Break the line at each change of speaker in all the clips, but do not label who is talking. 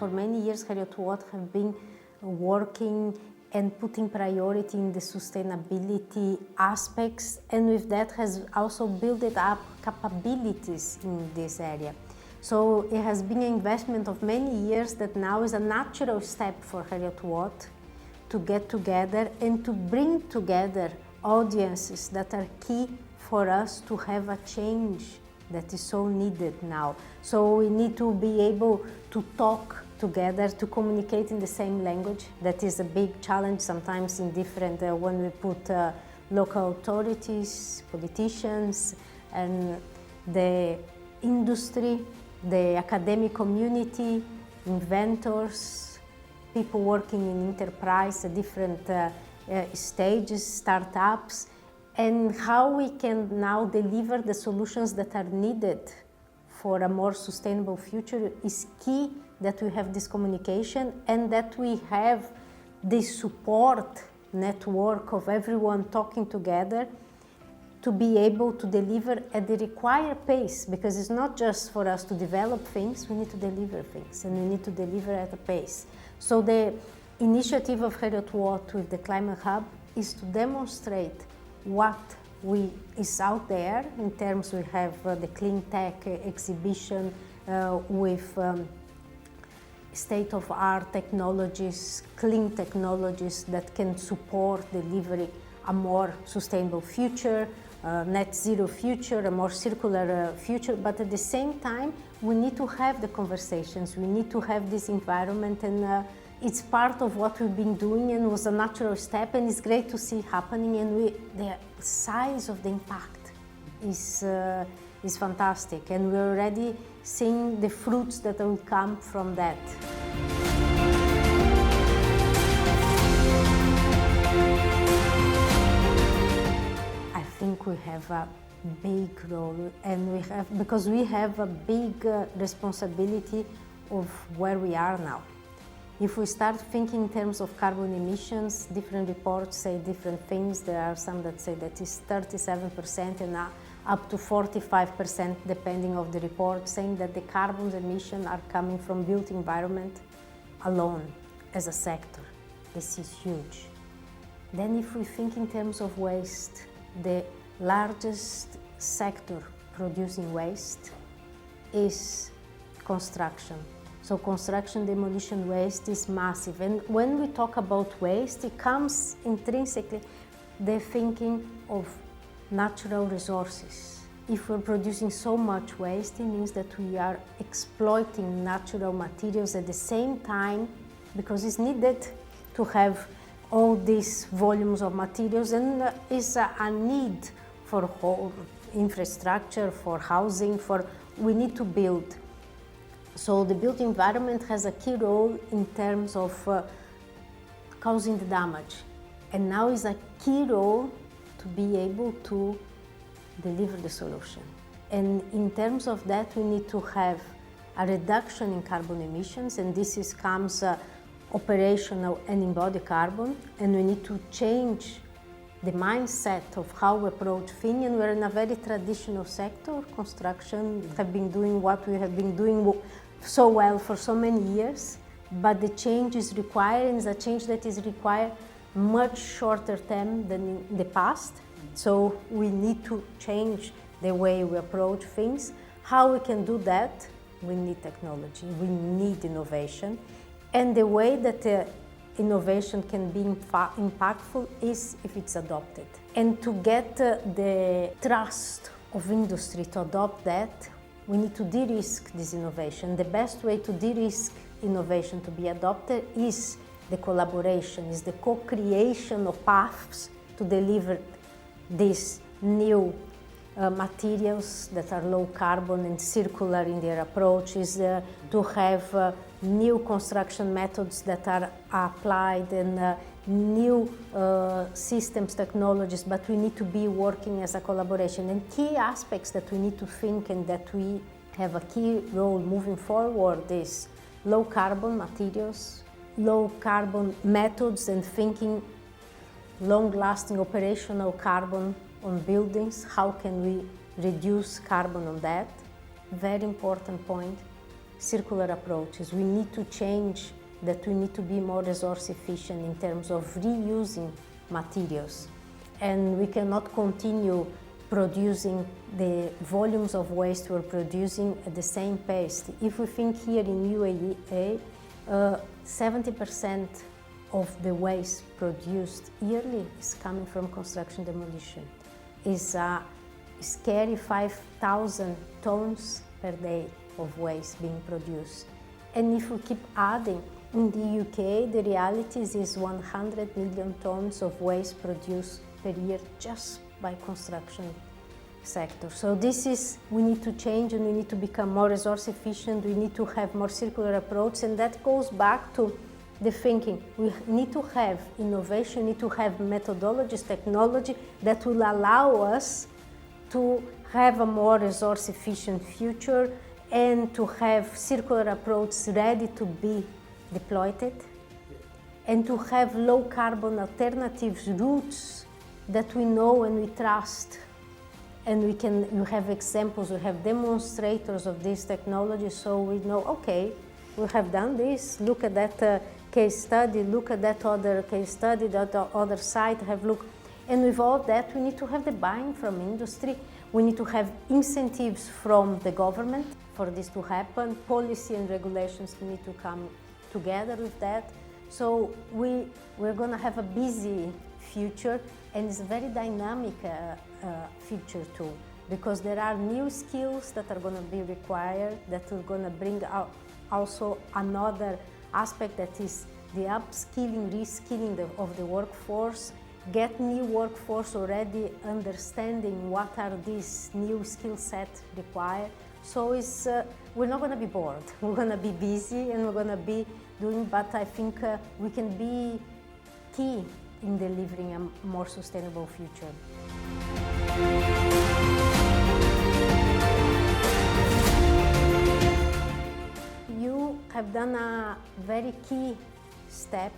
for many years, Heriot-Watt have been working and putting priority in the sustainability aspects, and with that has also built up capabilities in this area. So it has been an investment of many years that now is a natural step for Heriot-Watt to get together and to bring together audiences that are key for us to have a change that is so needed now. So we need to be able to talk together, to communicate in the same language. That is a big challenge sometimes in different, when we put local authorities, politicians, and the industry, the academic community, inventors, people working in enterprise at different stages, startups, and how we can now deliver the solutions that are needed for a more sustainable future is key, that we have this communication and that we have this support network of everyone talking together to be able to deliver at the required pace, because it's not just for us to develop things, we need to deliver things, and we need to deliver at a pace. So the initiative of Heriot-Watt with the Climate Hub is to demonstrate what is out there in terms. We have the clean tech exhibition with state-of-art technologies, clean technologies that can support delivering a more sustainable future, net zero future, a more circular future, but at the same time we need to have the conversations, we need to have this environment, and it's part of what we've been doing and was a natural step, and it's great to see happening, and the size of the impact is fantastic, and we're already seeing the fruits that will come from that. I think we have a big role, and because we have a big responsibility of where we are now. If we start thinking in terms of carbon emissions, different reports say different things. There are some that say that it's 37% and up to 45% depending on the report, saying that the carbon emissions are coming from built environment alone as a sector. This is huge. Then if we think in terms of waste, the largest sector producing waste is construction. So construction demolition waste is massive. And when we talk about waste, it comes intrinsically the thinking of natural resources. If we're producing so much waste, it means that we are exploiting natural materials at the same time, because it's needed to have all these volumes of materials, and is a need for whole infrastructure, for housing, we need to build. So the built environment has a key role in terms of causing the damage, and now is a key role to be able to deliver the solution. And in terms of that, we need to have a reduction in carbon emissions, and this comes operational and embodied carbon, and we need to change the mindset of how we approach things. And we're in a very traditional sector. Construction have been doing what we have been doing so well for so many years, but the change is required, and it's a change that is required much shorter term than in the past. So we need to change the way we approach things. How we can do that? We need technology, we need innovation, and the way that innovation can be impactful is if it's adopted. And to get the trust of industry to adopt that, we need to de-risk this innovation. The best way to de-risk innovation to be adopted is the collaboration, is the co-creation of paths to deliver these new materials that are low carbon and circular in their approach, is to have new construction methods that are applied, and new systems, technologies, but we need to be working as a collaboration. And key aspects that we need to think and that we have a key role moving forward is low carbon materials, low carbon methods, and thinking long-lasting operational carbon on buildings. How can we reduce carbon on that? Very important point. circular approaches. We need to change that. We need to be more resource efficient in terms of reusing materials. And we cannot continue producing the volumes of waste we're producing at the same pace. If we think here in UAE, 70% of the waste produced yearly is coming from construction demolition. It's a scary 5,000 tons per day of waste being produced. And if we keep adding, in the UK, the reality is 100 million tons of waste produced per year just by construction sector. So this is, we need to change and we need to become more resource efficient, we need to have more circular approach, and that goes back to the thinking. We need to have innovation, we need to have methodologies, technology that will allow us to have a more resource efficient future and to have circular approaches ready to be deployed, and to have low carbon alternatives routes that we know and we trust. And we have examples, we have demonstrators of this technology, so we know, okay, we have done this, look at that case study, look at that other case study, that other site have looked. And with all that, we need to have the buy-in from industry. We need to have incentives from the government for this to happen. Policy and regulations need to come together with that. So we're going to have a busy future, and it's a very dynamic future too, because there are new skills that are going to be required, that are going to bring out also another aspect, that is the upskilling, reskilling of the workforce. Get new workforce already understanding what are these new skill sets required. So we're not going to be bored. We're going to be busy and we're going to be doing, but I think we can be key in delivering a more sustainable future. You have done a very key step,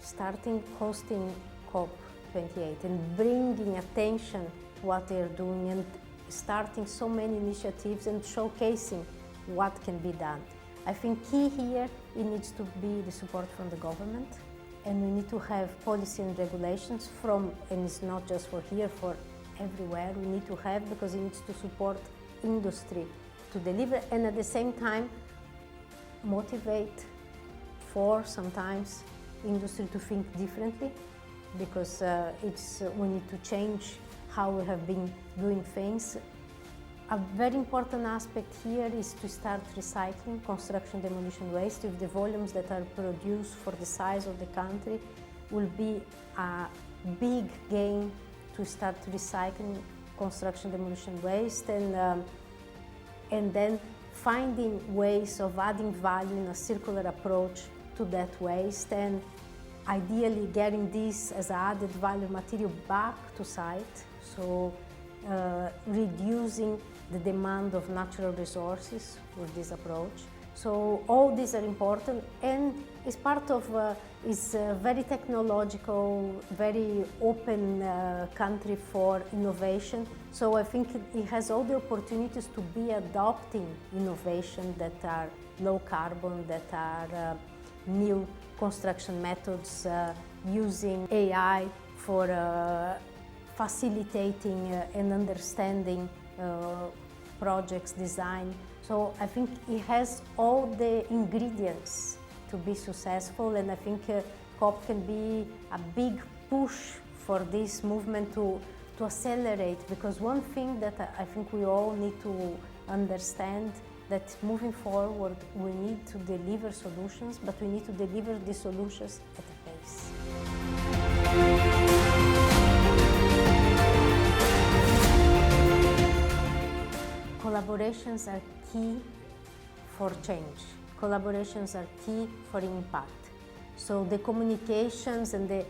starting hosting COP28 and bringing attention to what they're doing and starting so many initiatives and showcasing what can be done. I think key here, it needs to be the support from the government, and we need to have policy and regulations from, and it's not just for here, for everywhere we need to have, because it needs to support industry to deliver, and at the same time motivate for sometimes industry to think differently, because we need to change how we have been doing things. A very important aspect here is to start recycling construction demolition waste. If the volumes that are produced for the size of the country, will be a big gain to start recycling construction demolition waste, and then finding ways of adding value in a circular approach to that waste, and ideally getting this as an added value material back to site, so reducing the demand of natural resources with this approach. So all these are important, and is part of is a very technological, very open country for innovation. So I think it has all the opportunities to be adopting innovation that are low carbon, that are new construction methods, using AI for facilitating and understanding projects design. So I think it has all the ingredients to be successful, and I think COP can be a big push for this movement to accelerate, because one thing that I think we all need to understand, that moving forward we need to deliver solutions, but we need to deliver the solutions at a pace. Collaborations are key for change. Collaborations are key for impact. So the communications and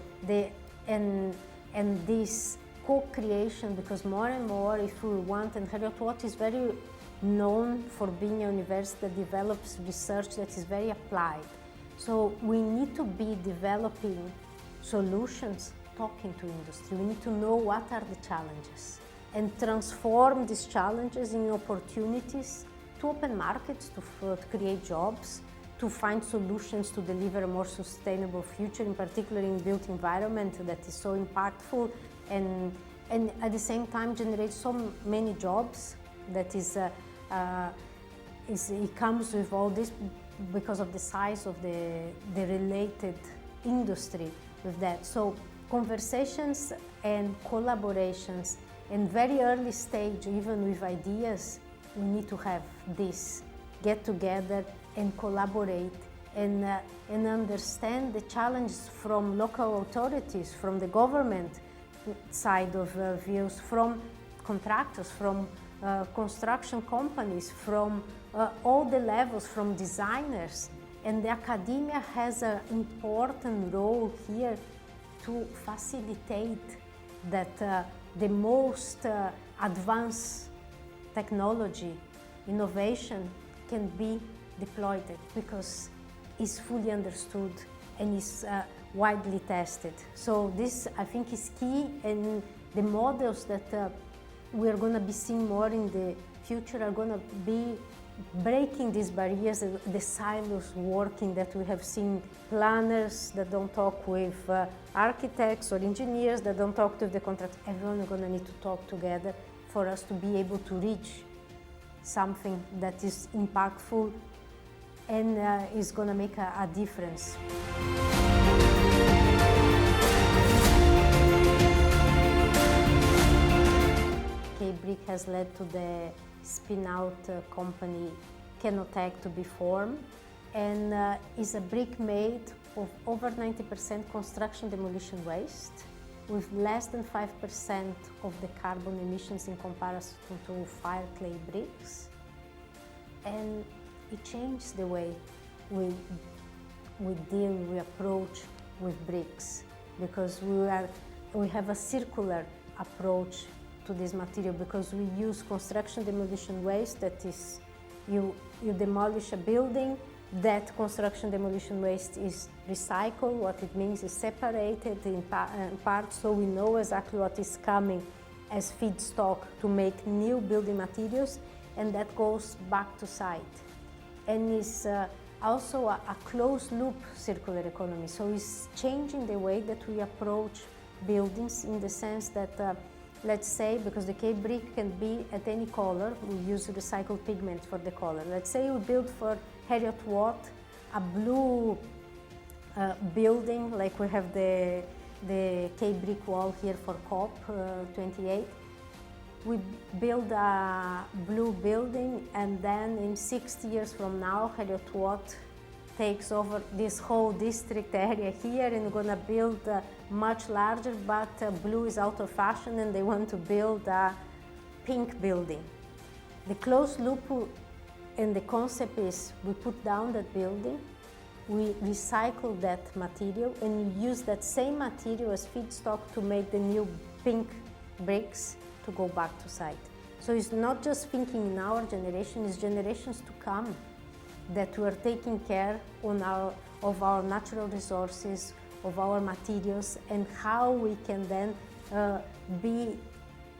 and this co-creation, because more and more, if we want, and Heriot-Watt is very known for being a university that develops research that is very applied. So we need to be developing solutions, talking to industry. We need to know what are the challenges and transform these challenges in opportunities to open markets, to create jobs, to find solutions to deliver a more sustainable future, in particular in built environment that is so impactful and at the same time generate so many jobs. That is, it comes with all this because of the size of the related industry with that. So conversations and collaborations in very early stage, even with ideas, we need to have this, get together and collaborate and understand the challenges from local authorities, from the government side of views, from contractors, from construction companies, from all the levels, from designers. And the academia has an important role here to facilitate that the most advanced technology, innovation can be deployed because it's fully understood and is widely tested. So this, I think, is key, and the models that we're going to be seeing more in the future are going to be breaking these barriers, the silos working that we have seen, planners that don't talk with architects or engineers that don't talk to the contractors. Everyone is going to need to talk together for us to be able to reach something that is impactful and is going to make a difference. K-Brick has led to the spin-out company Kenotech to be formed, and is a brick made of over 90% construction demolition waste, with less than 5% of the carbon emissions in comparison to fire clay bricks. And it changed the way we approach with bricks, because we have a circular approach to this material, because we use construction demolition waste, that is, you demolish a building, that construction demolition waste is recycled. What it means is separated in parts, so we know exactly what is coming as feedstock to make new building materials, and that goes back to site. And it's also a closed loop circular economy, so it's changing the way that we approach buildings, in the sense that let's say, because the K-brick can be at any color, we use recycled pigments for the color. Let's say we build for Heriot-Watt a blue building, like we have the K-brick wall here for COP28. We build a blue building, and then in 60 years from now, Heriot-Watt takes over this whole district area here, and we're gonna build much larger, but blue is out of fashion and they want to build a pink building. The closed loop and the concept is, we put down that building, we recycle that material, and we use that same material as feedstock to make the new pink bricks to go back to site. So it's not just thinking in our generation, it's generations to come, that we are taking care of our natural resources, of our materials, and how we can then be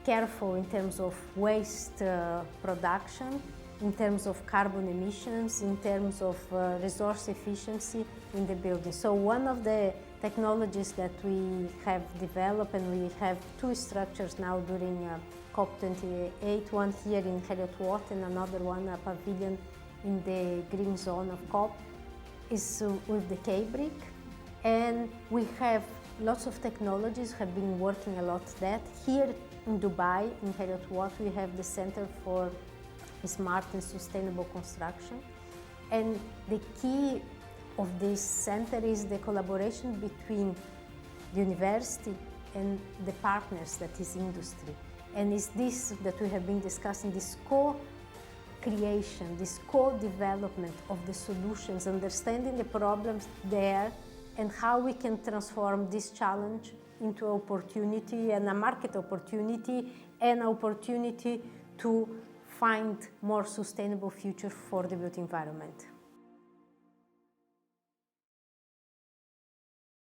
careful in terms of waste production, in terms of carbon emissions, in terms of resource efficiency in the building. So one of the technologies that we have developed, and we have two structures now during COP28, one here in Heriot-Watt and another one, a pavilion in the green zone of COP, is with the K-brick. And we have lots of technologies, have been working a lot that. Here in Dubai, in Heriot-Watt, we have the Center for Smart and Sustainable Construction. And the key of this center is the collaboration between the university and the partners, that is industry. And it's this that we have been discussing, this co-creation, this co-development of the solutions, understanding the problems there and how we can transform this challenge into opportunity, and a market opportunity, and opportunity to find more sustainable future for the built environment.